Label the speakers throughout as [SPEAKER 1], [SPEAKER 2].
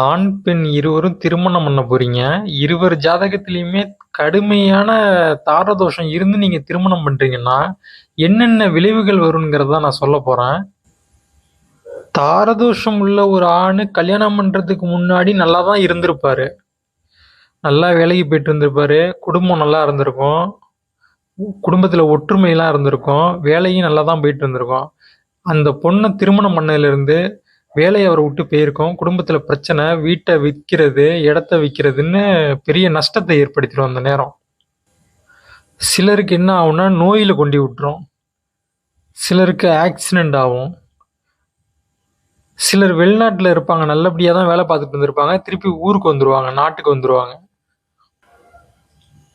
[SPEAKER 1] ஆண், பெண் இருவரும் திருமணம் பண்ண போறீங்க. இருவர் ஜாதகத்திலயுமே கடுமையான தாரதோஷம் இருந்து நீங்க திருமணம் பண்றீங்கன்னா, என்னென்ன விளைவுகள் வருங்கிறத தான் நான் சொல்லப் போறேன். தாரதோஷம் உள்ள ஒரு ஆணு கல்யாணம் பண்றதுக்கு முன்னாடி நல்லா தான் இருந்திருப்பாரு. நல்லா வேலைக்கு போயிட்டு இருந்திருப்பாரு. குடும்பம் நல்லா இருந்திருக்கும். குடும்பத்துல ஒற்றுமைலாம் இருந்திருக்கும். வேலையும் நல்லா தான் போயிட்டு இருந்திருக்கும். அந்த பொண்ண திருமணம் பண்ணதிலிருந்து வேலைய அவர விட்டு போயிருக்கும். குடும்பத்துல பிரச்சனை, வீட்ட விக்கிறது, இடத்த விக்கிறதுன்னு பெரிய நஷ்டத்த ஏற்படுத்திரும் அந்த நேரம். சிலருக்கு என்ன ஆகும்னா, நோயில கொண்டு விட்டுரும். சிலருக்கு ஆக்சிடென்ட் ஆகும். சிலர் வெளிநாட்டுல இருப்பாங்க. நல்லபடியா தான் வேலை பார்த்துட்டு இருந்திருப்பாங்க. திருப்பி ஊருக்கு வந்துருவாங்க. நாட்டுக்கு வந்துருவாங்க.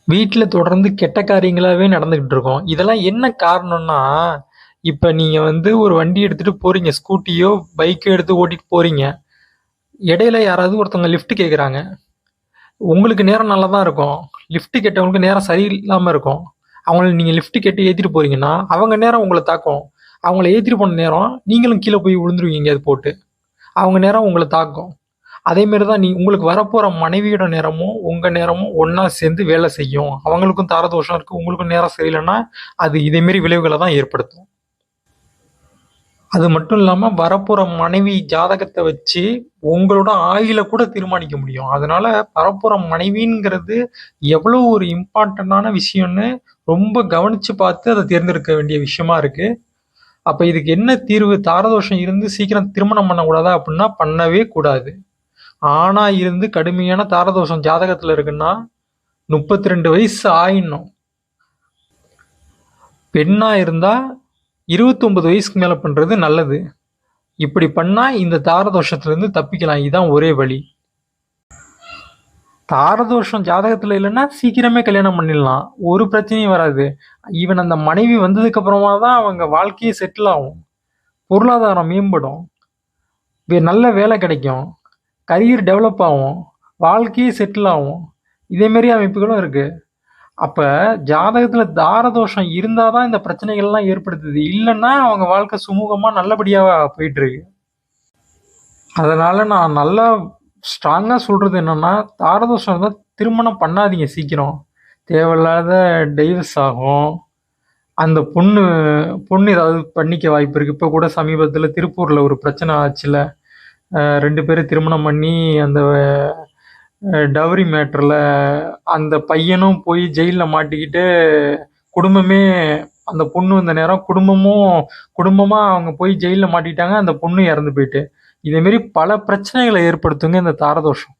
[SPEAKER 1] வீட்ல தொடர்ந்து கெட்ட காரியங்களாவே நடந்துகிட்டு இருக்கும். இதெல்லாம் என்ன காரணம்னா, இப்ப நீங்க ஒரு வண்டி எடுத்துட்டு போறீங்க. ஸ்கூட்டியோ, பைக்கோ எடுத்து ஓட்டிட்டு போறீங்க. இடையில யாராவது ஒருத்தவங்க லிஃப்ட் கேட்குறாங்க. உங்களுக்கு நேரம் நல்லா தான் இருக்கும். லிஃப்ட் கேட்டவங்களுக்கு நேரம் சரியில்லாம இருக்கும். அவங்கள நீங்க லிஃப்ட் கேட்டு ஏத்திட்டு போறீங்கன்னா, அவங்க நேரம் உங்கள தாக்கும். அவங்கள ஏத்திட்டு போன நேரம் நீங்களும் கீழ போய் விழுந்துருவீங்க எங்கேயாவது போட்டு. அவங்க நேரம் உங்கள தாக்கும். அதே மாரி தான் உங்களுக்கு வரப்போற மனைவியோட நேரமும், உங்க நேரமும் ஒண்ணா சேர்ந்து வேலை செய்யும். அவங்களுக்கும் தாரதோஷம் இருக்கு. உங்களுக்கும் நேரம் சரியில்லன்னா, அது இதே மாரி விளைவுகள தான் ஏற்படுத்தும். அது மட்டும் இல்லாம வரப்போற மனைவி ஜாதகத்த வச்சு உங்களோட ஆயுள கூட தீர்மானிக்க முடியும். அதனால வரப்போற மனைவிங்கிறது எவ்வளோ ஒரு இம்பார்ட்டன்டான விஷயம்னு ரொம்ப கவனிச்சு பார்த்து அத தேர்ந்தெடுக்க வேண்டிய விஷயமா இருக்கு. அப்ப இதுக்கு என்ன தீர்வு? தாரதோஷம் இருந்து சீக்கிரம் திருமணம் பண்ணக்கூடாதா? அப்படின்னா பண்ணவே கூடாது. ஆணா இருந்து கடுமையான தாரதோஷம் ஜாதகத்துல இருக்குன்னா 32 வயசு ஆயிடணும். பெண்ணா இருந்தா 29 வயசுக்கு மேல பண்றது நல்லது. இப்படி பண்ணா இந்த தாரதோஷத்திலிருந்து தப்பிக்கலாம். இதான் ஒரே வழி. தாரதோஷம் ஜாதகத்துல இல்லைன்னா சீக்கிரமே கல்யாணம் பண்ணிடலாம். ஒரு பிரச்சனையும் வராது. ஈவன் அந்த மனைவி வந்ததுக்கு அப்புறமா தான் அவங்க வாழ்க்கையே செட்டில் ஆகும். பொருளாதாரம் மேம்படும். நல்ல வேலை கிடைக்கும். கரியர் டெவலப் ஆகும். வாழ்க்கையே செட்டில் ஆகும். இதே மாதிரி அமைப்புகளும் இருக்கு. அப்ப ஜாதகத்துல தாரதோஷம் இருந்தாதான் இந்த பிரச்சனைகள்லாம் ஏற்படுத்துது. இல்லைன்னா அவங்க வாழ்க்கை சுமூகமா நல்லபடியா போயிட்டு இருக்கு. அதனால நான் நல்லா ஸ்ட்ராங்கா சொல்றது என்னன்னா, தாரதோஷம் இருந்தா திருமணம் பண்ணாதீங்க சீக்கிரம். தேவையில்லாத டைவர்ஸ் ஆகும். அந்த பொண்ணு பொண்ணு ஏதாவது பண்ணிக்க வாய்ப்பு இருக்கு. இப்ப கூட சமீபத்துல திருப்பூர்ல ஒரு பிரச்சனை ஆச்சுல்ல. 2 பேரும் திருமணம் பண்ணி அந்த டவுரி மேட்டர்ல அந்த பையனும் போய் ஜெயில்ல மாட்டிக்கிட்டு குடும்பமே அந்த பொண்ணு வந்த நேரம் குடும்பமா அவங்க போய் ஜெயில்ல மாட்டிக்கிட்டாங்க. அந்த பொண்ணு இறந்து போயிட்டு. இதே மாதிரி பல பிரச்சனைகளை ஏற்படுத்துங்க இந்த தாரதோஷம்.